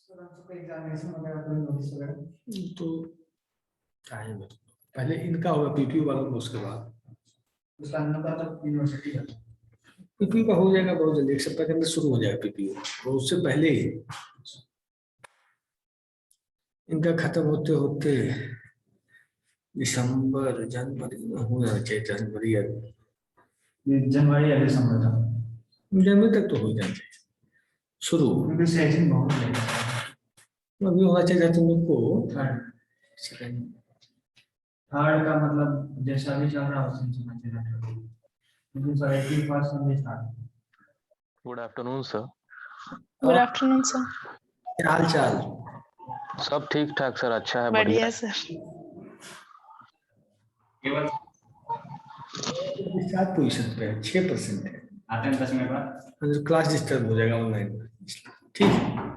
Examination वगैरह कोई notice वगैरह तो टाइम है, पहले इनका होगा पीपीयू वाला, उसके बाद उसका नंबर तो यूनिवर्सिटी का पीपीयू का हो जाएगा बहुत जल्दी, एक सप्ताह के अंदर शुरू हो जाएगा पीपीयू, और उससे पहले ही इनका खत्म होते होते दिसंबर जनवरी में हो जाना चाहिए, जनवरी या जनवरी या दिसंबर का जनवरी तक तो हो जाना चाहिए शुरू, क्योंकि सेशन बहुत है। अभी होना चाहिए तुम लोग को थर्ड का मतलब जैसा भी चल रहा है उसे समझ चाहिए, क्योंकि सर 81 से start. Good afternoon sir. Good afternoon sir. क्या हाल चाल? सब ठीक ठाक सर, अच्छा है, बढ़िया सर। केवल 7 पोजीशन पे है, 6% है, आते हैं 10 मिनट बाद क्लास डिस्टर्ब हो जाएगा ऑनलाइन, ठीक है।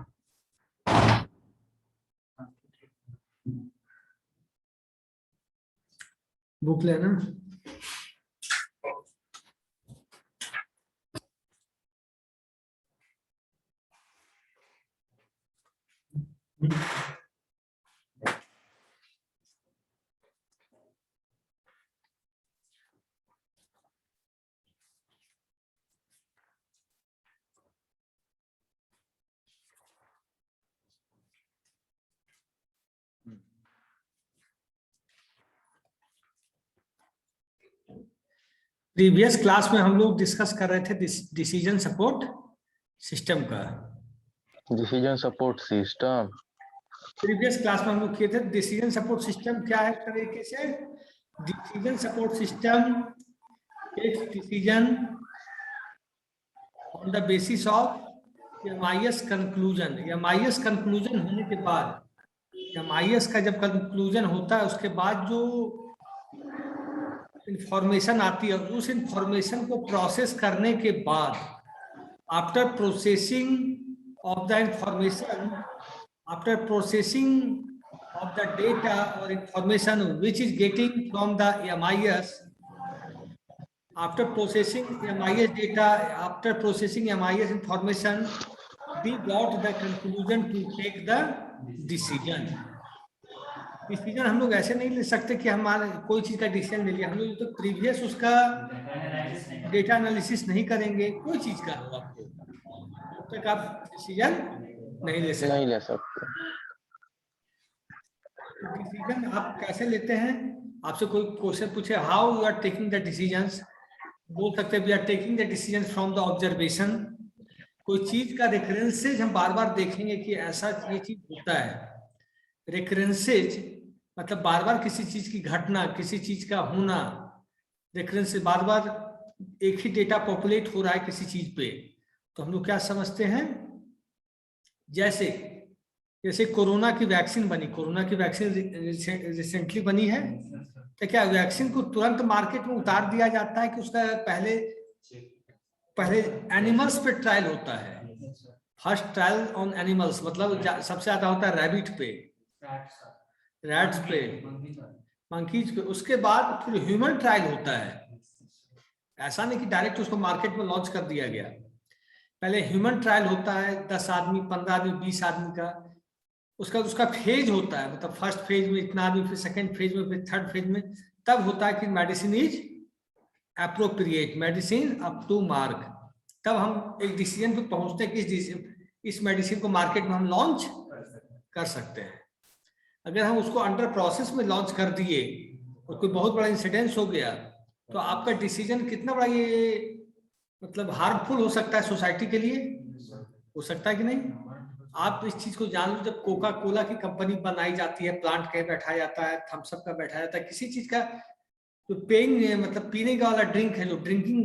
बुक लेना। प्रीवियस क्लास में हम लोग डिस्कस कर रहे थे डिसीजन सपोर्ट सिस्टम का। Decision support system previous class में हम लोग किए थे डिसीजन सपोर्ट सिस्टम क्या है तरीके से। Decision support system takes decision on the basis of MIS conclusion. MIS conclusion होने के बाद, एमआईएस का जब कंक्लूजन होता है उसके बाद जो इंफॉर्मेशन आती है, उस इंफॉर्मेशन को प्रोसेस करने के बाद, after processing of the information, after processing of the data और information which is getting from the MIS, after processing MIS data, after processing MIS information, we got the conclusion to take the decision. Decision हम लोग ऐसे नहीं ले सकते कि हमारे कोई चीज का डिसीजन ले लिया, हम लोग तो प्रीवियस उसका डेटा एनालिसिस नहीं करेंगे, कोई चीज का हो आपको, तब तक आप डिसीजन नहीं ले सकते। डिसीजन आप कैसे लेते हैं? आपसे कोई क्वेश्चन पूछे how you are taking the decisions, बोल सकते हैं we are taking the decision from the observation. कोई चीज का रेफरेंसेज हम बार बार देखेंगे कि ऐसा ये चीज होता है। रेफरेंसेज मतलब बार बार किसी चीज की घटना, किसी चीज का होना, रेफरेंस बार बार एक ही डेटा पॉपुलेट हो रहा है किसी चीज पे, तो हम लोग क्या समझते हैं, जैसे कोरोना की वैक्सीन बनी, कोरोना की वैक्सीन रिसेंटली बनी है, तो क्या वैक्सीन को तुरंत मार्केट में उतार दिया जाता है कि उसका पहले एनिमल्स पे ट्रायल होता है। फर्स्ट ट्रायल ऑन एनिमल्स मतलब सबसे ज्यादा होता है रैबिट पे, रैट्स पे, मंकीज पे, उसके बाद फिर ह्यूमन ट्रायल होता है। ऐसा नहीं कि डायरेक्ट उसको मार्केट में लॉन्च कर दिया गया, पहले ह्यूमन ट्रायल होता है 10 आदमी, 15 आदमी, 20 आदमी का, उसका फेज होता है, मतलब फर्स्ट फेज में इतना आदमी, फिर सेकंड फेज में, फिर थर्ड फेज में, तब होता है कि medicine is appropriate, medicine up to mark, तब हम एक डिसीजन पे पहुंचते हैं कि इस मेडिसिन को मार्केट में हम लॉन्च कर सकते हैं। अगर हम उसको अंडर प्रोसेस में लॉन्च कर दिए और कोई बहुत बड़ा इंसिडेंस हो गया, तो आपका डिसीजन कितना बड़ा ये मतलब हार्मफुल हो सकता है सोसाइटी के लिए, हो सकता है कि नहीं? आप इस चीज को जान लो, जब कोका कोला की कंपनी बनाई जाती है, प्लांट कहीं बैठाया जाता है, थम्स अप का बैठाया जाता है, किसी चीज का जो मतलब पीने का वाला ड्रिंक है, जो ड्रिंकिंग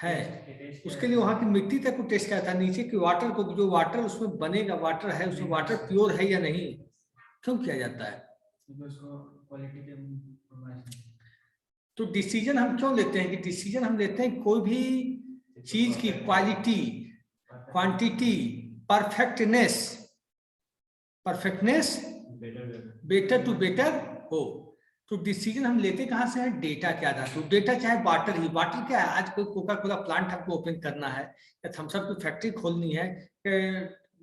है, उसके लिए वहां की मिट्टी तक को टेस्ट किया जाता है, नीचे की वाटर को, जो वाटर उसमें बनेगा, वाटर है उसमें, वाटर प्योर है या नहीं, क्यों किया जाता है? तो डिसीजन हम क्यों लेते हैं कि डिसीजन हम लेते हैं कोई भी चीज की quality, quantity, perfectness better to better हो, तो डिसीजन हम लेते कहां से है? डेटा के आधार पर। डेटा चाहे वाटर ही, वाटर क्या है, आज कोई कोका कोला प्लांट आपको ओपन करना है या थम्स अप की फैक्ट्री खोलनी है,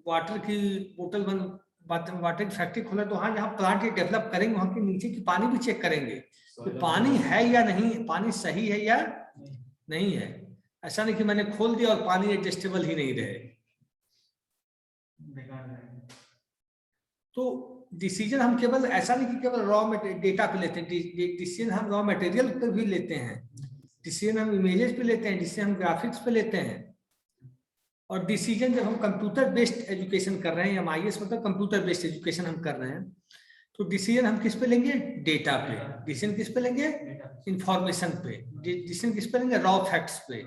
वाटर की बोतल बंद, वाटर की फैक्ट्री खोला तो वहाँ जहाँ प्लांट डेवलप करेंगे वहाँ के नीचे की पानी भी चेक करेंगे कि पानी है या नहीं, पानी सही है या नहीं है। ऐसा नहीं कि मैंने खोल दिया और पानी एडजस्टेबल ही नहीं रहे। तो डिसीजन हम केवल ऐसा नहीं कि केवल रॉ डेटा पे लेते हैं, डिसीजन हम रॉ मटेरियल पे भी लेते हैं, डिसीजन हम इमेजेस पे लेते हैं, डिसीजन हम ग्राफिक्स पे लेते हैं। और डिसीजन जब हम कंप्यूटर बेस्ड एजुकेशन कर रहे हैं, MIS मतलब कंप्यूटर बेस्ड एजुकेशन हम कर रहे हैं, तो डिसीजन हम किस पे लेंगे? डेटा पे। डिसीजन किस पे लेंगे? इंफॉर्मेशन पे। डिसीजन किस पे लेंगे? रॉ फैक्ट्स पे।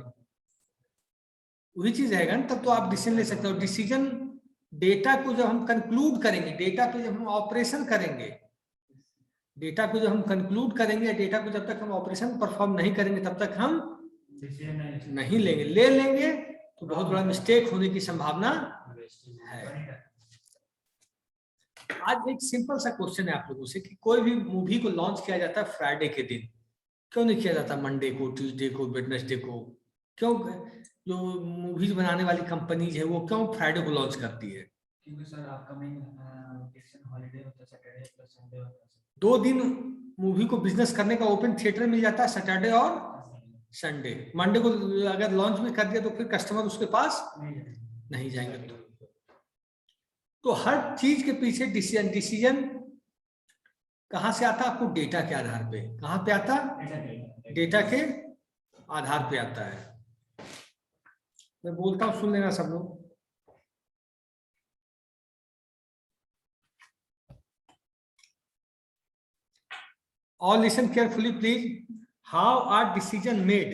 वही चीज रहेगा ना, तब तो आप डिसीजन ले सकते हो। डिसीजन डेटा को जब हम कंक्लूड करेंगे, डेटा पे जब हम ऑपरेशन करेंगे, डेटा को जब हम कंक्लूड करेंगे, डेटा को जब तक हम ऑपरेशन परफॉर्म नहीं करेंगे तब तक हम नहीं लेंगे। ले लेंगे तो बहुत बड़ा मिस्टेक होने की संभावना है। आज एक सिंपल सा क्वेश्चन है आप लोगों से कि कोई भी मूवी को लॉन्च किया जाता है फ्राइडे के दिन, क्यों नहीं किया जाता मंडे को, ट्यूसडे को, वेडनेसडे को? क्यों? जो मूवीज बनाने वाली कंपनीज है वो क्यों फ्राइडे को लॉन्च करती है? क्योंकि सर अपकमिंग हॉलीडे होता है, सैटरडे प्लस संडे होता है। 2 दिन मूवी को बिजनेस करने का ओपन थिएटर मिल जाता है, सैटरडे और संडे। मंडे को अगर लॉन्च भी कर दिया तो फिर कस्टमर उसके पास नहीं जाएंगे। तो हर चीज के पीछे डिसीजन कहां से आता? आपको डेटा के आधार पे। कहां पे आता? डेटा के आधार पे आता है। मैं बोलता हूं, सुन लेना सब लोग। All listen carefully, please. How are decisions made?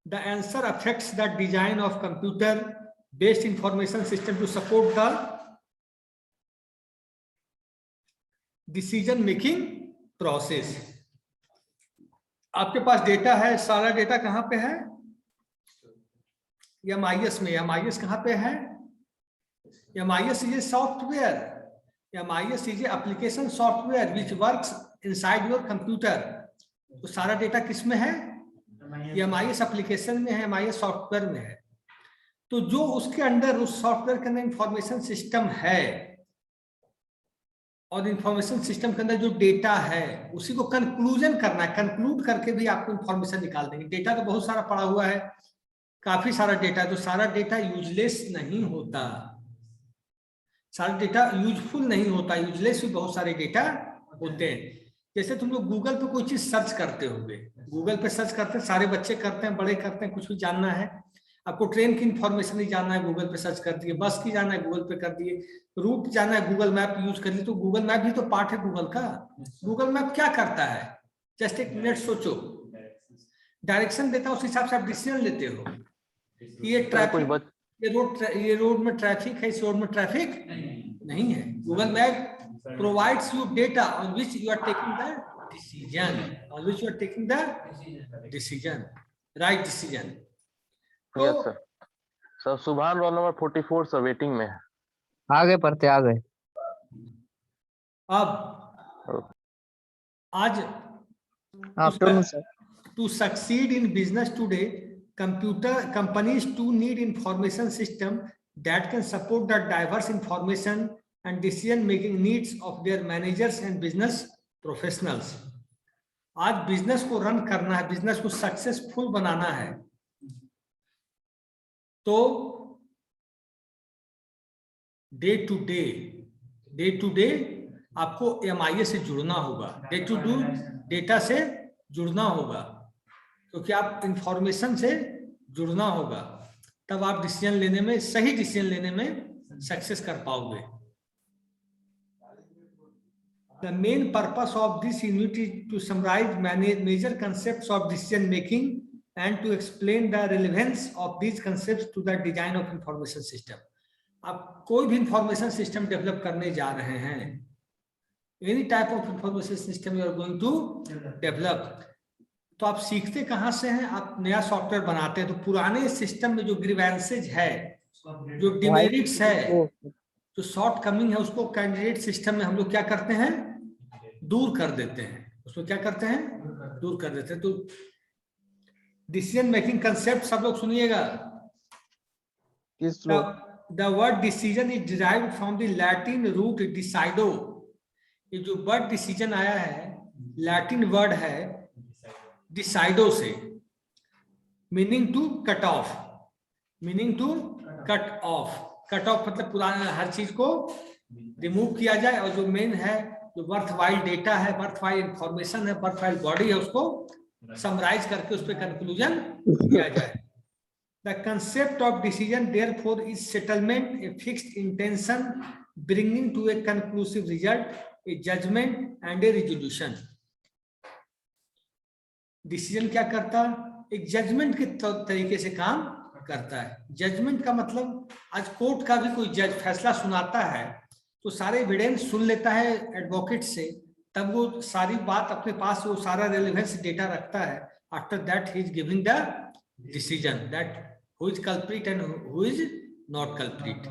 The answer affects the design of computer-based information system to support the decision-making process. आपके पास डेटा है, सारा डेटा कहाँ पे है? MIS में। MIS कहाँ पे है? MIS is a software. MIS is a application software which works inside your computer. तो सारा डेटा किस में है? MIS एप्लीकेशन में है, MIS सॉफ्टवेयर में है। तो जो उसके अंदर, उस सॉफ्टवेयर के अंदर इंफॉर्मेशन सिस्टम है, और इंफॉर्मेशन सिस्टम के अंदर जो डेटा है उसी को कंक्लूजन करना है। कंक्लूड करके भी आपको इंफॉर्मेशन निकाल देंगे। डेटा तो बहुत सारा पड़ा हुआ है, काफी सारा डेटा, तो सारा डेटा यूजलेस नहीं होता, सारा डेटा यूजफुल नहीं होता, यूजलेस भी बहुत सारे डेटा होते हैं। जैसे तुम लोग गूगल पे कोई चीज सर्च करते होगे, गूगल पे सर्च करते हैं, सारे बच्चे करते हैं, बड़े करते हैं, कुछ भी जानना है आपको, ट्रेन की इंफॉर्मेशन नहीं जानना है, गूगल पे सर्च कर दिए, बस की जानना है, गूगल पे कर दिए, रूट जानना है, गूगल मैप यूज कर लिए। तो गूगल मैप भी तो पार्ट है गूगल का। गूगल मैप क्या करता है? जस्ट एक मिनट सोचो, डायरेक्शन देता है, उस हिसाब से आप डिसीजन लेते हो। ये ट्रैफिक, ये रोड में ट्रैफिक है, इस रोड में ट्रैफिक नहीं है। Google map provides you data on which you are taking the decision, on which you are taking the decision, right decision. तो यस सर। सर सुभान रोल नंबर 44 सर वेटिंग में है। आ गए पढ़ते, आ गए। अब आज afternoon sir. to succeed in business today, companies too need information system that can support the diverse information and decision making needs of their managers and business professionals. आज business को run करना है, बिजनेस को successful बनाना है, तो day to day आपको MIS से जुड़ना होगा, डेटा से जुड़ना होगा, क्योंकि आप इंफॉर्मेशन से जुड़ना होगा, तब आप डिसीजन लेने में, सही डिसीजन लेने में सक्सेस कर पाओगे। The main purpose of this unit is to summarize major concepts of decision making and to explain the relevance of these concepts to the design of information system. आप कोई भी इंफॉर्मेशन सिस्टम डेवलप करने जा रहे हैं, any type of information system you are going to develop, तो आप सीखते कहाँ से हैं? आप नया सॉफ्टवेयर बनाते हैं तो पुराने सिस्टम में जो ग्रीवेंसेज है, जो डिमेरिट्स है, जो शॉर्ट कमिंग है, उसको कैंडिडेट सिस्टम में हम लोग क्या करते हैं? दूर कर देते हैं। उसको क्या करते हैं? दूर कर देते हैं। तो डिसीजन मेकिंग कंसेप्ट सब लोग सुनिएगा। The word decision is derived from the Latin root decido. ये जो वर्ड डिसीजन आया है लैटिन वर्ड है डिसाइडो से, meaning to cut off, meaning to cut off. Cut off मतलब पुराना हर चीज को रिमूव किया जाए, और जो मेन है जो वर्थवाइल डेटा है, वर्थवाइल इंफॉर्मेशन है, वर्थवाइल बॉडी है, उसको समराइज करके उस पर कंक्लूजन किया जाए। The concept of decision therefore is settlement, a fixed intention bringing to a conclusive result, a judgment and a resolution. Decision क्या करता है? एक जजमेंट के तरीके से काम करता है। जजमेंट का मतलब आज कोर्ट का भी कोई जज फैसला सुनाता है तो सारे एविडेंस सुन लेता है एडवोकेट से, तब वो सारी बात अपने पास, वो सारा रेलेवेंस डेटा रखता है। After that he is giving the decision that who is culprit and who is not culprit.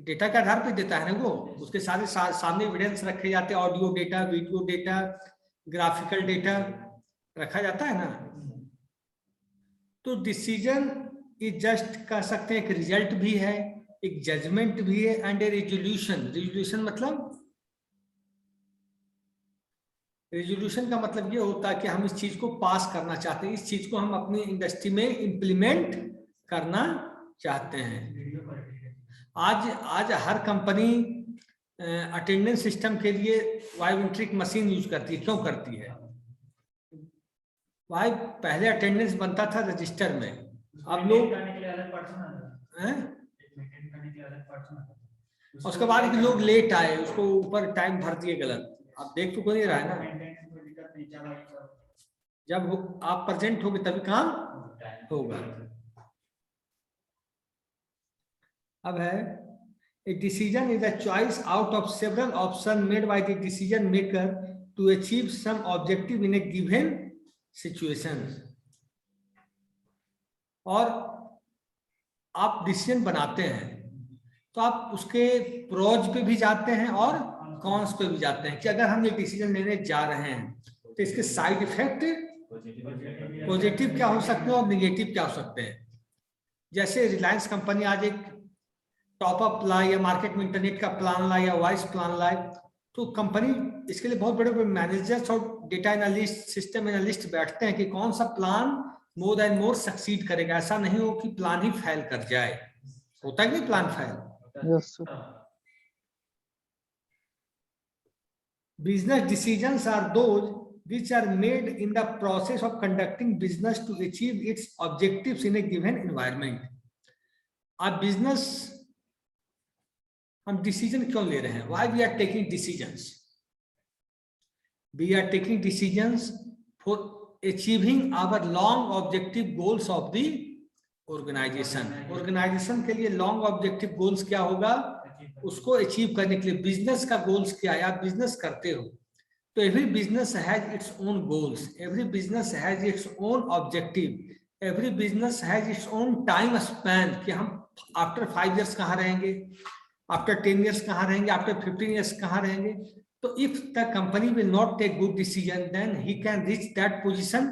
Data के आधार पर देता है ना वो, उसके सारे सामने एविडेंस रखे जाते हैं, audio data, video data, graphical data रखा जाता है ना। तो डिसीजन इज जस्ट कह सकते हैं एक रिजल्ट भी है, एक जजमेंट भी है, एंड ए रिजोल्यूशन। रिजोल्यूशन मतलब, रिजोल्यूशन का मतलब ये होता है कि हम इस चीज को पास करना चाहते हैं, इस चीज को हम अपनी इंडस्ट्री में इंप्लीमेंट करना चाहते हैं। आज हर कंपनी अटेंडेंस सिस्टम के लिए बायोमेट्रिक मशीन यूज करती है। क्यों करती है भाई? पहले अटेंडेंस बनता था रजिस्टर में, अब लोग उसके बाद लोग लेट आए, उसको ऊपर टाइम भर दिए गलत। आप देख तो कोई नहीं रहा है ना, जब आप प्रेजेंट होगे तभी काम होगा। अब है a decision is a choice out of several option made by the decision maker to achieve some objective in a given situation. और आप डिसीजन बनाते हैं तो आप उसके प्रोज पे भी जाते हैं और कॉन्स पे भी जाते हैं कि अगर हम ये डिसीजन लेने जा रहे हैं तो इसके साइड इफेक्ट पॉजिटिव क्या हो सकते हैं और निगेटिव क्या हो सकते हैं। जैसे रिलायंस कंपनी आज एक टॉप अप लाए या मार्केट में इंटरनेट का प्लान लाए या वॉइस प्लान लाए, तो कंपनी इसके लिए बहुत बड़े बड़े मैनेजर्स और डेटा एनालिस्ट, सिस्टम एनालिस्ट बैठते हैं कि कौन सा plan more and more succeed करेगा। ऐसा नहीं हो कि प्लान ही फेल कर जाए। होता है नहीं plan fail? Yes, sir. Business decisions are those which are made in the process of conducting business to achieve its objectives in a given environment. अब बिजनेस हम डिसीजन क्यों ले रहे हैं? Why we are taking decisions? We are taking decisions for achieving our long objective goals of the organization. Organization के लिए long objective goals क्या होगा? उसको अचीव करने के लिए बिजनेस का गोल्स क्या है? आप बिजनेस करते हो तो every business has its own goals, every business has its own objective, every business has its own time span कि हम आफ्टर 5 years कहाँ रहेंगे, आफ्टर 10 years कहाँ रहेंगे, आफ्टर 15 years कहाँ रहेंगे। तो if the company will not take good decision then he can reach that position,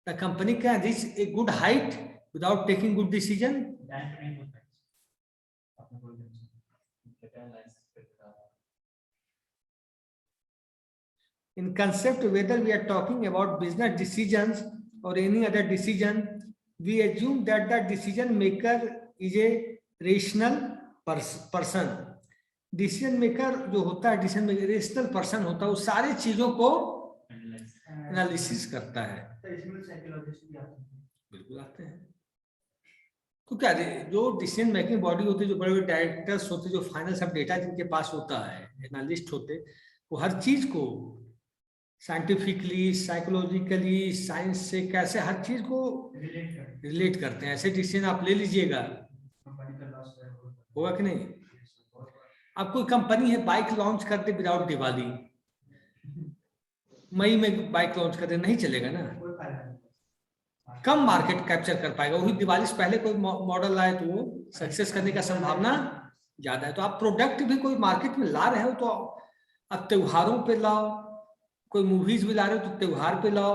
the company can reach a good height without taking good decision. In concept, whether we are talking about business decisions or any other decision, we assume that the decision maker is a rational person. Decision maker जो होता है, decision maker rational person होता है, वो सारी चीजों को analysis करता है। बिल्कुल आते हैं। तो क्या जो डिसीजन मेकिंग बॉडी होती है, जो बड़े बड़े डायरेक्टर्स होते हैं, जो फाइनल सब डेटा जिनके पास होता है, एनालिस्ट होते, वो हर चीज को साइंटिफिकली, साइकोलॉजिकली, साइंस से कैसे हर चीज को रिलेट करते हैं। ऐसे डिसीजन आप ले लीजिएगा, होगा कि नहीं? अब कोई कंपनी है बाइक लॉन्च करते विदाउट दिवाली, मई में बाइक लॉन्च करते, नहीं चलेगा ना, कम मार्केट कैप्चर कर पाएगा। वही दिवाली से पहले कोई मॉडल लाए तो वो सक्सेस करने का संभावना ज्यादा है। तो आप प्रोडक्ट भी कोई मार्केट में ला रहे हो तो अब त्योहारों पे लाओ, कोई मूवीज भी ला रहे हो तो त्योहार पे लाओ।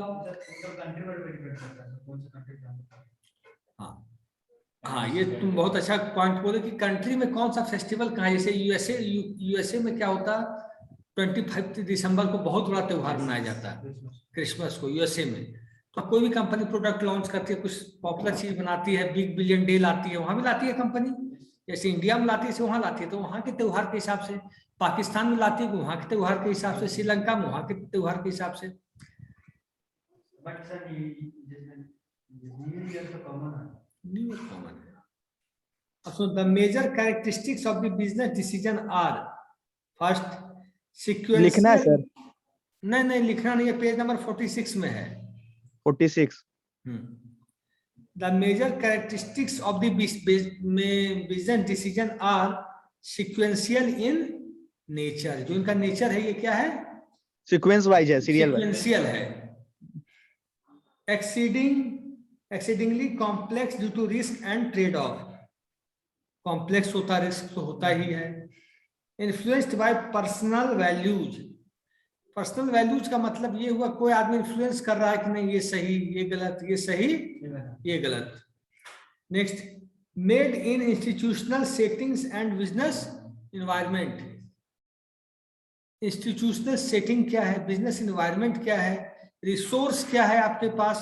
हाँ हाँ, ये तुम बहुत अच्छा पॉइंट बोले कि कंट्री में कौन सा फेस्टिवल कहाँ, जैसे यूएसए में क्या होता, 25 दिसंबर को बहुत बड़ा त्योहार मनाया जाता है, क्रिसमस को यूएसए में। तो कोई भी कंपनी प्रोडक्ट लॉन्च करती है, कुछ पॉपुलर चीज बनाती है, बिग बिलियन डे लाती है, वहां भी लाती है कंपनी, जैसे इंडिया में लाती है वहां लाती है, तो वहां के त्योहार के हिसाब से। पाकिस्तान में लाती है वहां के त्योहार के हिसाब से, श्रीलंका में वहां के त्योहार के हिसाब से। बट सर न्यू ईयर तो कॉमन है। न्यू ईयर कॉमन है। So the major characteristics of the business decision are first sequential। लिखना है सर। नहीं लिखना नहीं है, पेज नंबर 46 में है। 46। The major characteristics of the business decision are sequential in nature। जो इनका नेचर है ये क्या है? सीक्वेंस वाइज है, सीरियल वाइज। Sequential है। Exceedingly complex due to risk and trade-off। Complex होता, रिस्क तो होता ही है। Influenced by personal values. Personal values का मतलब ये हुआ कोई आदमी इन्फ्लुएंस कर रहा है कि नहीं ये सही, ये गलत, ये सही, ये गलत। Next, made in institutional settings and business environment. Institutional setting क्या है, बिजनेस इन्वायरमेंट क्या है, रिसोर्स क्या है आपके पास।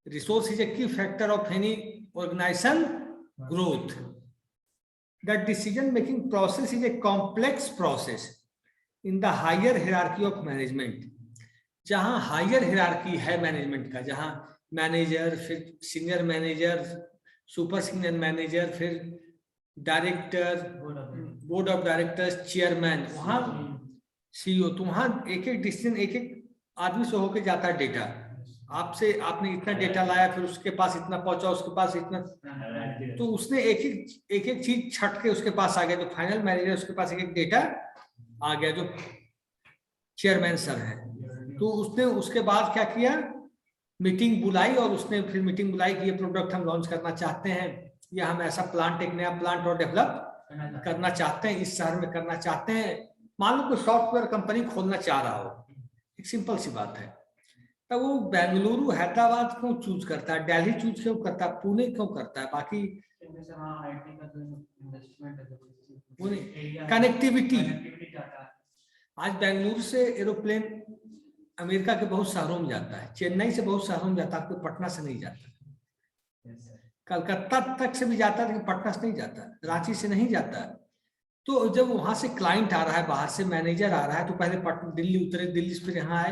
Resource is a key factor of any organisation growth. The decision making process is a complex process in the higher hierarchy of management। जहां higher hierarchy है management का, जहां मैनेजर, फिर senior manager, super senior manager, फिर director, board of directors, chairman, वहां CEO, तो वहां एक एक डिसीजन एक एक आदमी से होके जाता है। डेटा आपसे, आपने इतना डेटा लाया, फिर उसके पास इतना पहुंचा, उसके पास इतना, तो उसने एक एक चीज छट के उसके पास आ गया। जो फाइनल मैनेजर उसके पास एक डेटा आ गया, जो चेयरमैन सर है। तो उसने उसके बाद क्या किया, मीटिंग बुलाई, और उसने फिर मीटिंग बुलाई कि ये प्रोडक्ट हम लॉन्च करना चाहते हैं, या हम ऐसा प्लांट, एक नया प्लांट और डेवलप करना चाहते हैं, इस शहर में करना चाहते हैं। मान लो कोई सॉफ्टवेयर कंपनी खोलना चाह रहा हो, एक सिंपल सी बात है, तो वो बेंगलुरु, हैदराबाद क्यों चूज करता है, दिल्ली चूज क्यों करता है, पुणे क्यों करता है, बाकी कनेक्टिविटी। आज बेंगलुरु से एरोप्लेन अमेरिका के बहुत शहरों में जाता है, चेन्नई से बहुत शहरों में जाता है, कोई पटना से नहीं जाता, कलकत्ता तक से भी जाता है, लेकिन पटना से नहीं जाता, रांची से नहीं जाता। तो जब वहां से क्लाइंट आ रहा है, बाहर से मैनेजर आ रहा है, तो पहले दिल्ली उतरे, दिल्ली से फिर यहाँ आए,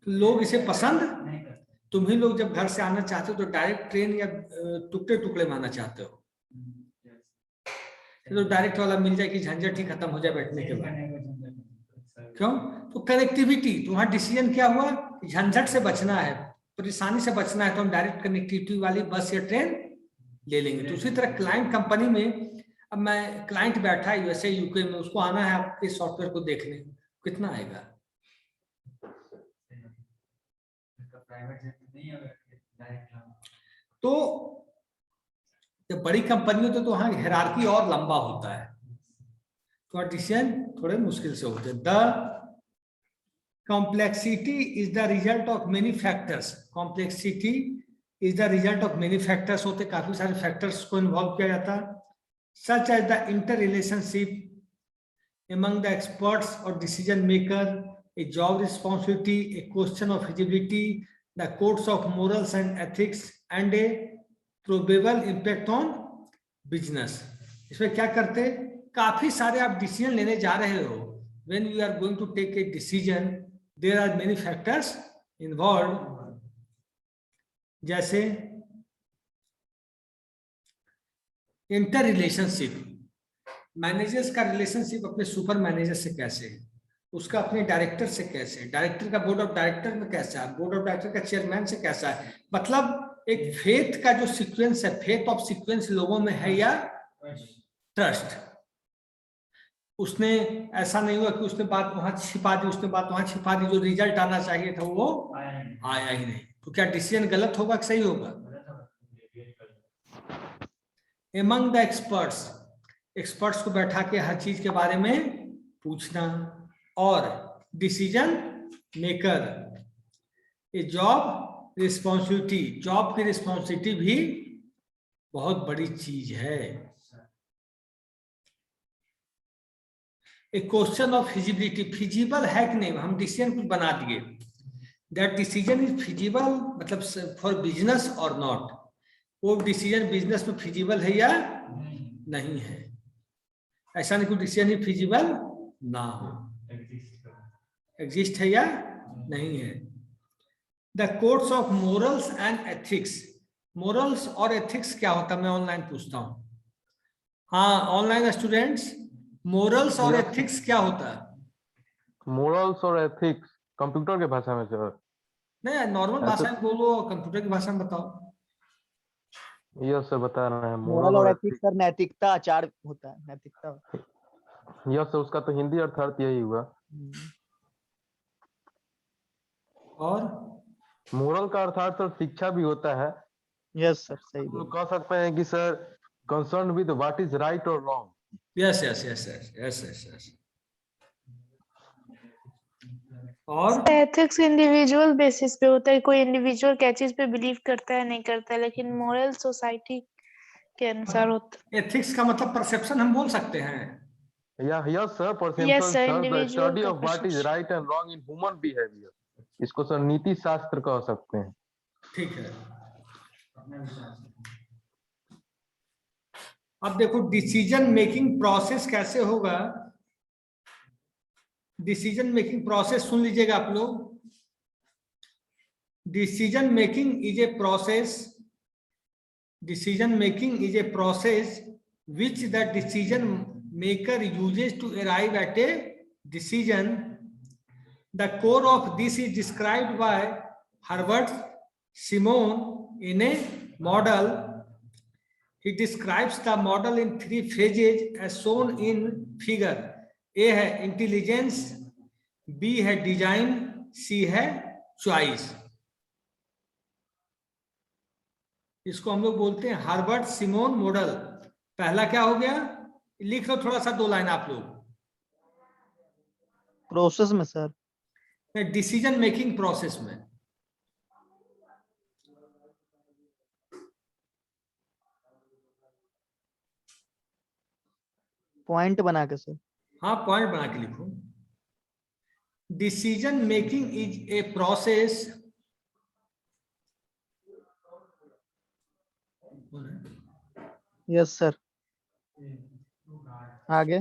तो लोग इसे पसंद नहीं करते। तुम ही लोग जब घर से आना चाहते हो तो डायरेक्ट ट्रेन या टुकड़े टुकड़े में आना चाहते हो, तो डायरेक्ट वाला मिल जाए कि झंझट ही खत्म हो जाए बैठने के बाद। क्यों? तो कनेक्टिविटी। तुम्हारा डिसीजन क्या हुआ कि झंझट से बचना है, परेशानी से बचना है, तो हम डायरेक्ट कनेक्टिविटी वाली बस या ट्रेन ले लेंगे। तो उसी तरह क्लाइंट कंपनी में, अब मैं क्लाइंट बैठा है यूएसए यूके में, उसको आना है आपके सॉफ्टवेयर को देखने, कितना आएगा? तो जब बड़ी कंपनी होती है तो वहां हायरार्की और लंबा होता है, तो डिसीजन थोड़े मुश्किल से होते हैं। The complexity is the result of many factors. Complexity is the result of many factors होते, काफी सारे फैक्टर्स को इन्वॉल्व किया जाता है, such as the inter relationship among the experts or decision maker, a job responsibility, a question of feasibility, the codes of morals and ethics, and a probable impact on business। इसमें क्या करते, काफी सारे आप decision लेने जा रहे हो, when you are going to take a decision there are many factors involved, जैसे इंटर रिलेशनशिप, मैनेजर्स का रिलेशनशिप अपने सुपर मैनेजर से कैसे है, उसका अपने डायरेक्टर से कैसे है, डायरेक्टर का बोर्ड ऑफ डायरेक्टर में कैसा है, बोर्ड ऑफ डायरेक्टर का चेयरमैन से कैसा है। मतलब एक फेथ का जो सीक्वेंस है, फेथ ऑफ सीक्वेंस लोगों में है या ट्रस्ट। उसने ऐसा नहीं हुआ कि उसने बात वहां छिपा दी, उसने बात वहां छिपा दी, जो रिजल्ट आना चाहिए था वो आया ही नहीं, तो क्या डिसीजन गलत होगा कि सही होगा? एमंग द एक्सपर्ट्स, एक्सपर्ट्स को बैठा के हर चीज के बारे में पूछना, और डिसीजन मेकर, ए जॉब रिस्पॉन्सिबिलिटी, जॉब की रिस्पॉन्सिबिलिटी भी बहुत बड़ी चीज है। एक क्वेश्चन ऑफ फिजिबिलिटी, फिजिबल है कि नहीं, हम डिसीजन कुछ बना दिए, दैट डिसीजन इज फिजिबल, मतलब फॉर बिजनेस और नॉट, वो डिसीजन बिजनेस में फिजिबल है या नहीं है। ऐसा नहीं कोई डिसीजन ही फिजिबल ना हो, एग्जिस्ट है या नहीं है। The codes of morals and ethics, morals और एथिक्स क्या होता है, मैं ऑनलाइन पूछता हूं। हाँ ऑनलाइन स्टूडेंट्स, मोरल्स और Yes. एथिक्स क्या होता है? मोरल्स और एथिक्स कंप्यूटर के भाषा में सर। नहीं नॉर्मल ऐसे- भाषा में बोलो, कंप्यूटर की भाषा में बताओ। यस सर बता रहे हैं, मोरल मोरल और और एथिक्स सर नैतिकता आचार होता है, नैतिकता। यस सर, उसका तो हिंदी अर्थ यही हुआ। और मोरल का अर्थात सर शिक्षा भी होता है। यस सर सही हम बोल। लोग कह सकते हैं कि sir concern with what is right और wrong. Yes yes yes yes yes yes yes. और एथिक्स इंडिविजुअल बेसिस पे होता है, कोई इंडिविजुअल क्या चीज पे बिलीव करता है नहीं करता है, लेकिन मोरल सोसाइटी के अनुसार होता एथिक्स का मतलब परसेप्शन हम बोल सकते हैं। यस सर, है। Perception yes sir, sir, the individual study का of what is perception। Right and wrong in human behaviour. इसको सर नीति शास्त्र कह सकते हैं। ठीक है, अब देखो डिसीजन मेकिंग प्रोसेस कैसे होगा। डिसीजन मेकिंग प्रोसेस सुन लीजिएगा आप लोग। Decision making is a process, decision making is a process which the decision maker uses to arrive at a decision. The core of this is described by Herbert Simon in a model. He describes the model in 3 phases as shown in figure. A है intelligence, B है design, C है choice. इसको हम लोग बोलते हैं हार्बर्ट Simone model. पहला क्या हो गया, लिख लो थोड़ा सा 2 लाइन आप लोग। प्रोसेस में सर, डिसीजन मेकिंग प्रोसेस में पॉइंट बना के सर। हाँ पॉइंट बना के लिखो। Decision making is a process yes sir, आगे।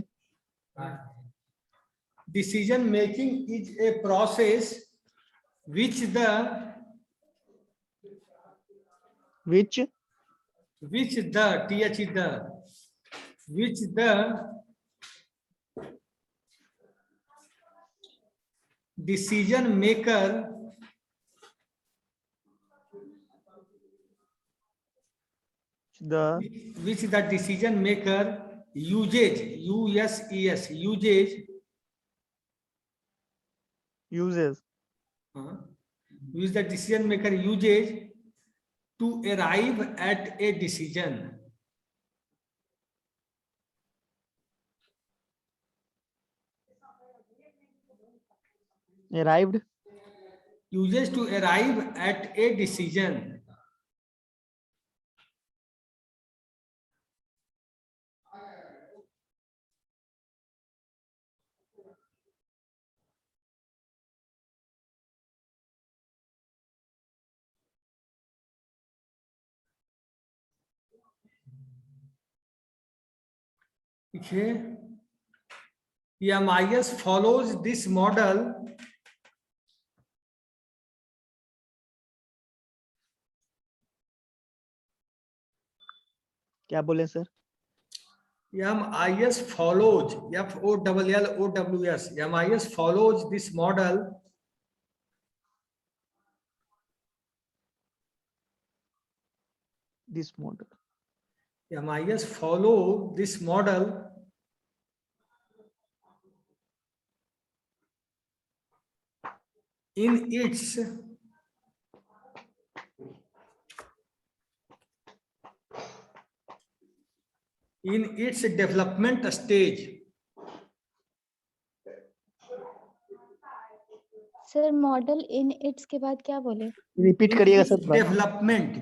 decision making is a process which the which which the which the decision maker the which the decision maker uses uses uses which the decision maker uses to arrive at a decision. Arrived Uses to arrive at a decision. Okay. MIS follows this model. क्या बोले sir? MIS follows FOLLOWS. MIS follows this model. This model MIS follow this model in its development stage. Sir model in its के बाद क्या बोले? Repeat करिएगा sir थोड़ा।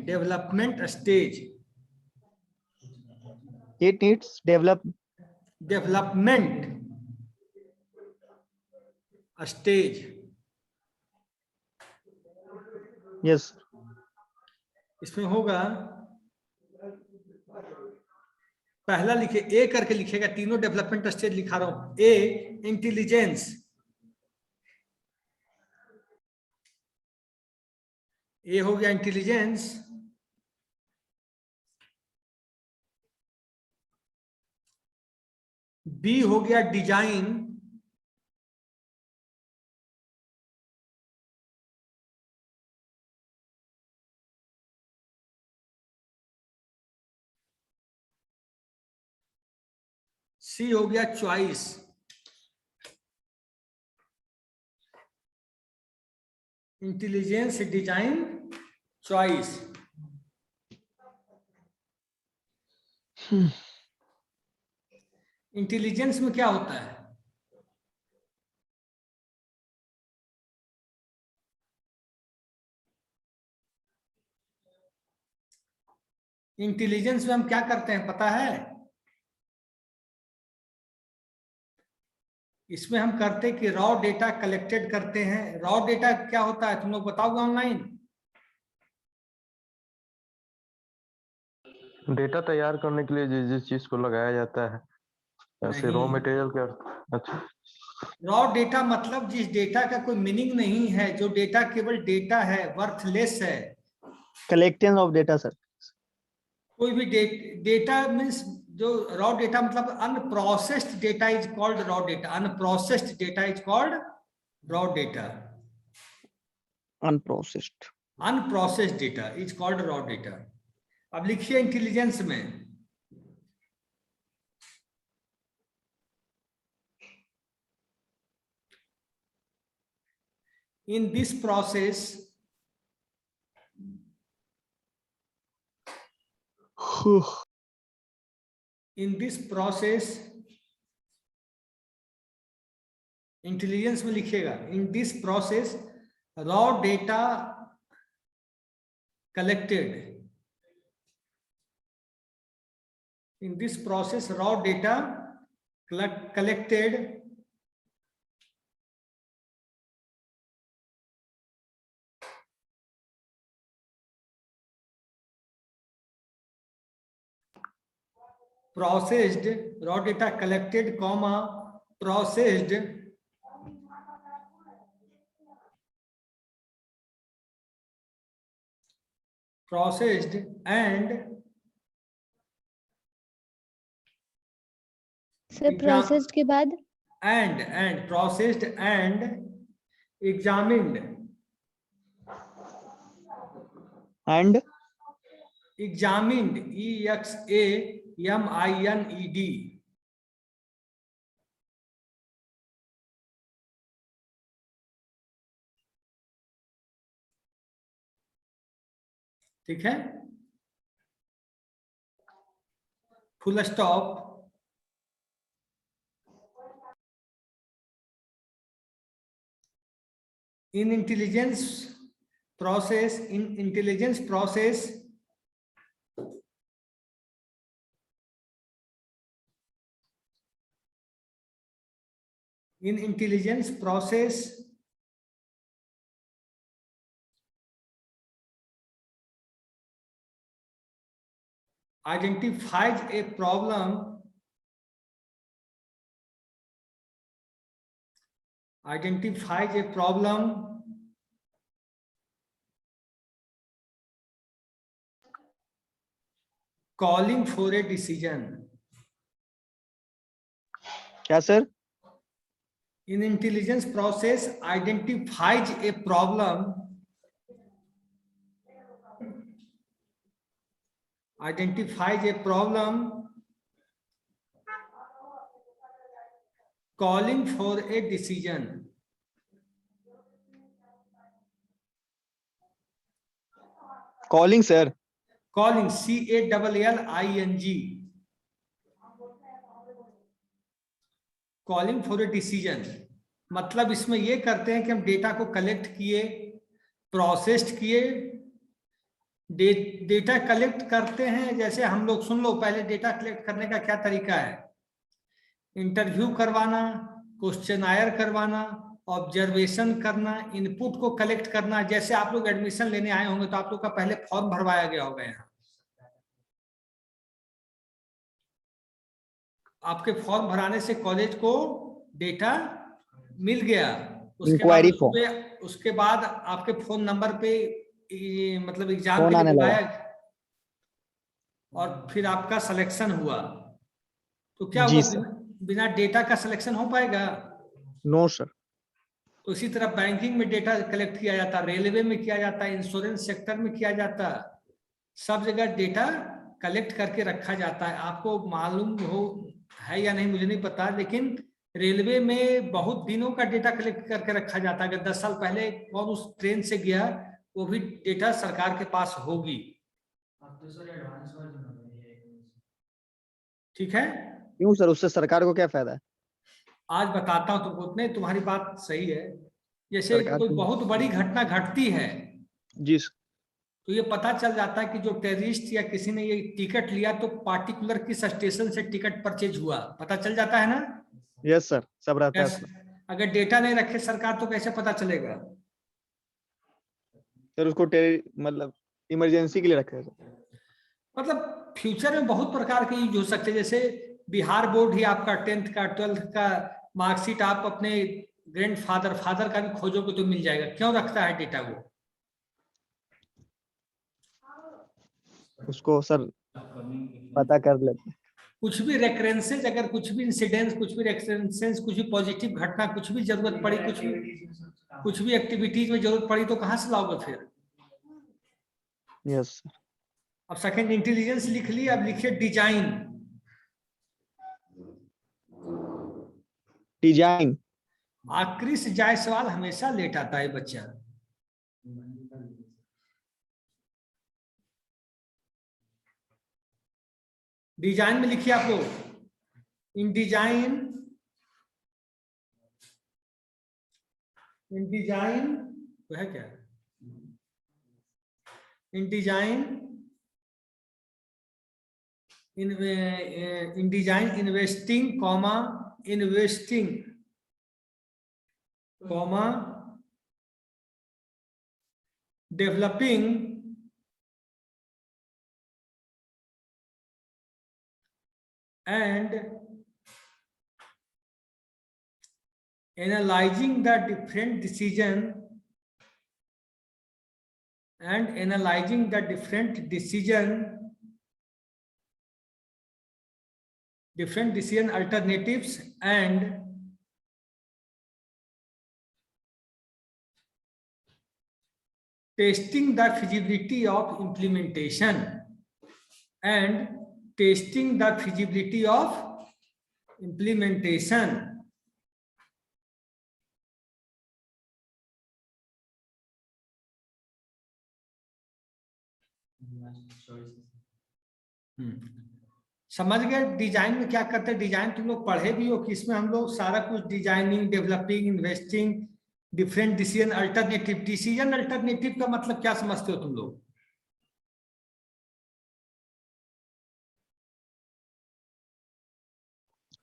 Development stage. It needs development stage. yes, इसमें होगा, पहला लिखे ए करके लिखेगा, तीनों डेवलपमेंट स्टेज लिखा रहा हूं। ए इंटेलिजेंस, ए हो गया इंटेलिजेंस। बी हो गया डिजाइन, सी हो गया choice, intelligence, design, choice. Intelligence में क्या होता है? इंटेलिजेंस में हम क्या करते हैं पता है? इसमें हम करते कि रॉ डेटा कलेक्टेड करते हैं। रॉ डेटा क्या होता है तुम लोग बताओगे ऑनलाइन? डेटा तैयार करने के लिए जिस जिस चीज को लगाया जाता है, ऐसे रॉ नहीं। मटेरियल के अच्छा, रॉ डेटा मतलब जिस डेटा का कोई मीनिंग नहीं है, जो डेटा केवल डेटा है, वर्थलेस है। collection of data, sir. कोई भी डेटा मीन्स जो रॉ डेटा मतलब unprocessed data is called raw data. Unprocessed data is called raw data. Unprocessed. Unprocessed data is called raw data. अब लिखिए इंटेलिजेंस में, in this process इंटेलिजेंस में लिखिएगा, in this process raw data collected, in this process raw data collected processed, raw data collected comma processed and sir processed के बाद and processed and examined, And examined, EXAMINED, ठीक है, full stop. in intelligence process in intelligence process identifies a problem calling for a decision। क्या sir? in intelligence process identifies a problem calling for a decision। Calling, sir. calling, CALLING, calling for a decision। मतलब इसमें ये करते हैं कि हम data को collect किए, प्रोसेस्ड किए, डेटा कलेक्ट करते हैं, जैसे हम लोग सुन लो पहले डेटा कलेक्ट करने का क्या तरीका है। इंटरव्यू करवाना, क्वेश्चनायर करवाना, ऑब्जर्वेशन करना, इनपुट को कलेक्ट करना। जैसे आप लोग एडमिशन लेने आए होंगे तो आप लोग का पहले फॉर्म भरवाया गया होगा यहाँ, आपके फॉर्म भराने से कॉलेज को डेटा मिल गया। Inquiry form. उसके बाद आपके फोन नंबर पे मतलब एग्जाम फोन के लिए आने लगा। बुलाया और फिर आपका सिलेक्शन हुआ। तो क्या जी हुआ, सर। बिना डेटा का सिलेक्शन हो पाएगा? No sir. तो इसी तरह बैंकिंग में डेटा कलेक्ट किया जाता, रेलवे में किया जाता, इंश्योरेंस सेक्टर में किया जाता, सब जगह डेटा कलेक्ट करके रखा जाता है। आपको मालूम हो है या नहीं मुझे नहीं पता, लेकिन रेलवे में बहुत दिनों का डेटा कलेक्ट करके रखा जाता है। अगर 10 साल पहले कौन उस ट्रेन से गया, वो भी डेटा सरकार के पास होगी। अब तो सर एडवांस वर्जन हो गई है। ठीक है, क्यों सर, उससे सरकार को क्या फायदा है? आज बताता हूं तुमको। नहीं, तुम्हारी बात सही है। जैसे सरकार कोई को- बहुत बड़ी घटना घटती है जी सर। तो ये पता चल जाता है कि जो टेररिस्ट या किसी ने ये टिकट लिया तो पार्टिकुलर किस स्टेशन से टिकट परचेज हुआ, पता चल जाता है ना। यस सर, सब रहता है कैसे? सर। अगर डेटा नहीं रखे सरकार तो कैसे पता चलेगा? सर उसको मतलब इमरजेंसी के लिए रखे हैं सर। मतलब फ्यूचर में बहुत प्रकार के यूज हो सकते हैं। जैसे बिहार बोर्ड ही आपका 10th का 12th का मार्कशीट आप अपने ग्रैंडफादर फादर का भी खोजोगे तो मिल जाएगा। क्यों रखता है डेटा वो? उसको सर पता कर लेते हैं। कुछ भी रेफरेंसेज, अगर कुछ भी इंसिडेंस, कुछ भी रेफरेंसेज, कुछ भी पॉजिटिव घटना, कुछ भी जरूरत पड़ी, कुछ भी एक्टिविटीज में जरूरत पड़ी तो कहां से लाओगे फिर? Yes sir. अब सेकंड इंटेलिजेंस लिख ली, अब लिखिए डिजाइन। डिजाइन। आक्रिस जायसवाल हमेशा लेट आता है बच्चा। डिजाइन में लिखिए आप लोग। इन डिजाइन तो है क्या? In design investing comma developing and analyzing the different decision alternatives and testing the feasibility of implementation समझ गए? डिजाइन में क्या करते हैं? डिजाइन तुम लोग पढ़े भी हो कि इसमें हम लोग सारा कुछ designing, developing, investing, different decision alternative. Decision alternative का मतलब क्या समझते हो तुम लोग?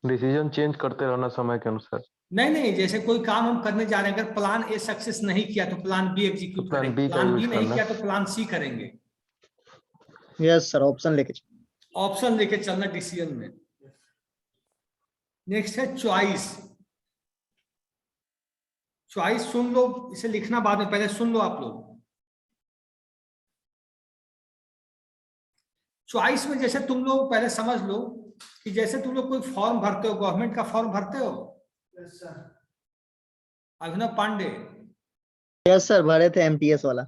डिसीजन चेंज करते रहना समय के अनुसार। नहीं, जैसे कोई काम हम करने जा रहे हैं, अगर प्लान ए सक्सेस नहीं किया तो प्लान बी एग्जीक्यूट तो प्लान करेंगे, बी का प्लान यूज बी नहीं करना। किया तो प्लान सी करेंगे। यस सर, ऑप्शन लेके ऑप्शन लेके चलना डिसीजन में। नेक्स्ट है चॉइस। चॉइस सुन लो, इसे लिखना बाद में, पहले सुन लो आप लोग। चॉइस में जैसे तुम लोग पहले समझ लो कि जैसे तुम लोग कोई फॉर्म भरते हो, गवर्नमेंट का फॉर्म भरते हो। अभिनव पांडे, यस सर, भरे थे एमटीएस वाला।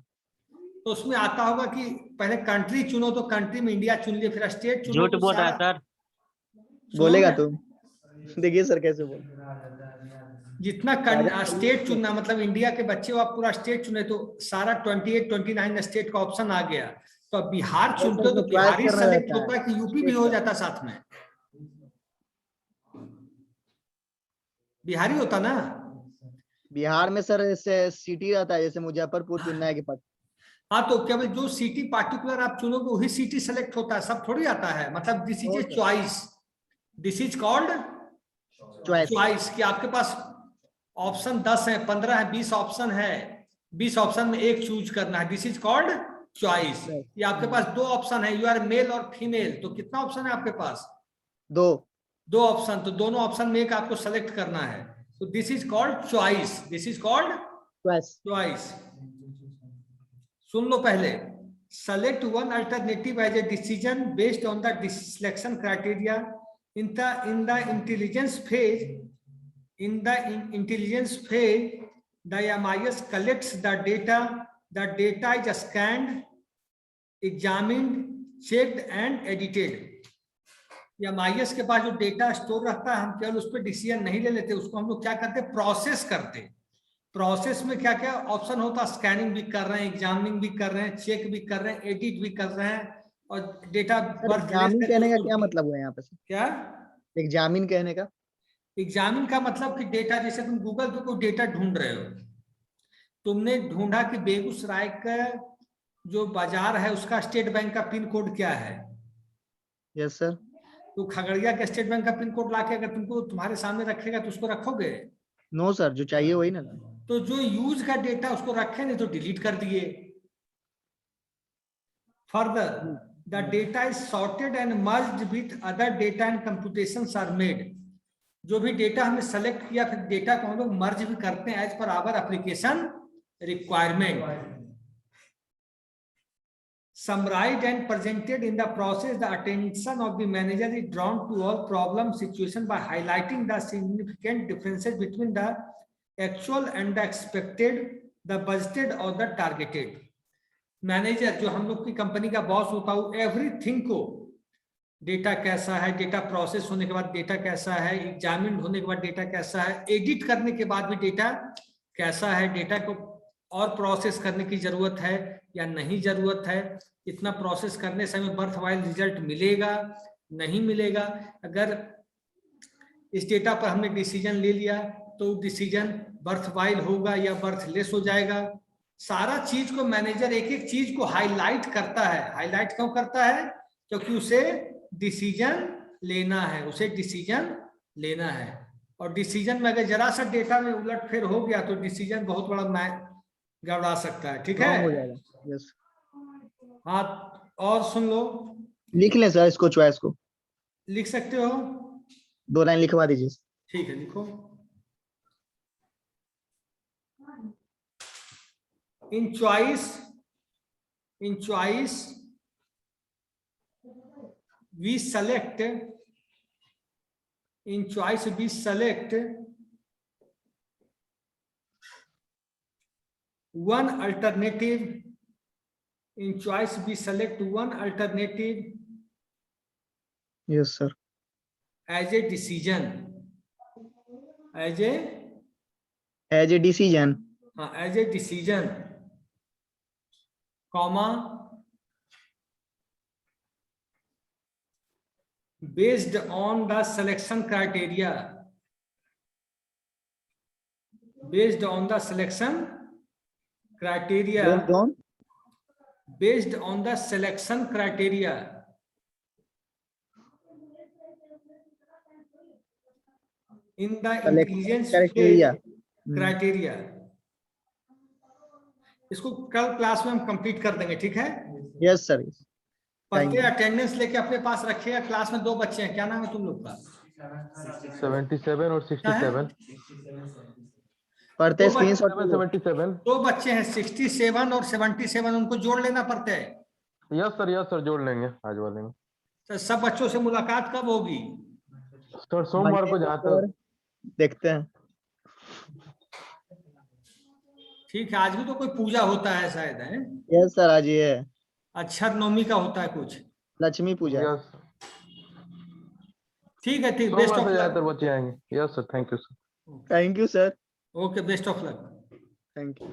तो उसमें आता होगा कि पहले कंट्री चुनो, तो कंट्री में इंडिया चुन लिए, फिर स्टेट चुनो। झूठ बोल रहा है सर। बोलेगा तुम। देखिए सर कैसे बोल। जितना स्टेट चुनना, मतलब इंडिया के बच्चे हो आप पूरा स्टेट चुने तो सारा 28 29 स्टेट का ऑप्शन आ गया। तो अब बिहार चुनते हो तो बिहारी सेलेक्ट होता है कि यूपी भी हो जाता साथ में? बिहारी होता ना। बिहार में सर ऐसे सिटी रहता है, जैसे मुजफ्फरपुर चुनना है कि हाँ, तो केवल जो सिटी पार्टिकुलर आप चुनोगे वही सिटी सेलेक्ट होता है, सब थोड़ी आता है। मतलब this is a Okay. Choice, this is called choice. Choice, कि आपके पास ऑप्शन 10 है, 15 है, 20 ऑप्शन है, 20 ऑप्शन में एक चूज करना है, दिस इज कॉल्ड चॉइस। ये आपके पास 2 ऑप्शन है, यू आर मेल और फीमेल, तो कितना ऑप्शन है आपके पास? 2 ऑप्शन, तो दोनों ऑप्शन में एक आपको सेलेक्ट करना है, तो this is called choice, this is called choice. Choice. सुन लो पहले, select one alternative as a decision based on the selection criteria in the intelligence phase. In the intelligence phase, the MIS collects the data. The data is scanned, examined, checked and edited. MIS के पास जो data store रहता है, हम केवल उस पर decision नहीं ले लेते, उसको हम लोग क्या करते हैं, प्रोसेस करते हैं। प्रोसेस में क्या क्या ऑप्शन होता है, स्कैनिंग भी कर रहे हैं, एग्जामिनिंग भी कर रहे हैं, चेक भी कर रहे हैं, एडिट भी कर रहे हैं, और डेटा एग्जामिन कहने का क्या मतलब हुआ यहाँ पे? क्या एग्जामिन कहने का एग्जामिन का मतलब कि डेटा, जैसे तुम गूगल पे कोई डेटा ढूंढ रहे हो, तुमने ढूंढा कि बेगूसराय का जो बाजार है उसका स्टेट बैंक का पिन कोड क्या है। Yes sir. तो खगड़िया के स्टेट बैंक का पिन कोड लाके अगर तुमको तुम्हारे सामने रखेगा तो उसको रखोगे? नो सर, जो चाहिए वही ना। तो जो यूज का डेटा उसको रखे नहीं तो डिलीट कर दिए। Further, the data is sorted and merged with other data and computations are made. जो भी डेटा हमने सेलेक्ट किया, फिर डेटा को हम लोग मर्ज भी करते हैं as per our application requirement. Summarized and presented in the process, the attention of the manager is drawn to all problem situation by highlighting the significant differences between the actual and the expected, the budgeted or the targeted. Manager जो हम लोग की company का boss होता है, everything को, data कैसा है, डेटा प्रोसेस होने के बाद डेटा कैसा है, एग्जामिन होने के बाद डेटा कैसा है, एडिट करने के बाद भी डेटा कैसा है, डेटा को और प्रोसेस करने की जरूरत है या नहीं जरूरत है, इतना प्रोसेस करने से हमें बर्थ वाइल रिजल्ट मिलेगा नहीं मिलेगा। अगर इस डेटा पर हमने डिसीजन ले लिया तो डिसीजन बर्थ वाइल होगा या बर्थलेस हो जाएगा। सारा चीज को मैनेजर एक एक चीज को हाईलाइट करता है। हाईलाइट क्यों करता है? क्योंकि उसे डिसीजन लेना है, उसे डिसीजन लेना है। और डिसीजन में अगर जरा सा डेटा में उलटफेर हो गया तो डिसीजन बहुत बड़ा गड़बड़ा सकता है। ठीक है, हो जाएगा। यस। हाँ, और सुन लो, लिख लें सर इसको, चॉइस को लिख सकते हो? 2 लाइन लिखवा दीजिए। ठीक है, लिखो। इन choice we select, in choice we select one alternative. In choice we select one alternative yes sir. as a decision, as a decision. हाँ, as a decision, comma, based on the selection criteria, based on the selection criteria, based on the selection criteria, in the intelligence criteria। इसको कल class में हम complete कर देंगे, ठीक है? Yes sir. पढ़ते अटेंडेंस लेके अपने पास रखिएगा। क्लास में 2 बच्चे हैं, क्या नाम है तुम लोग का? 77 और 67 पढ़ते स्क्रीनशॉट 77। 2 बच्चे हैं 67 और 77, उनको जोड़ लेना पड़ता है। यस सर जोड़ लेंगे आज वाले में। तो सब बच्चों से मुलाकात कब होगी? सर सोमवार को जाता है, देखते हैं। ठीक है, आज भी तो कोई पूजा होता है शायद, है? यस सर, आज ये है अक्षर नवमी का होता है कुछ, लक्ष्मी पूजा। यस ठीक है, ठीक। Best of luck. ज्यादातर बच्चे आएंगे। Yes sir, thank you sir. Thank you sir. Okay, best of luck. Thank you.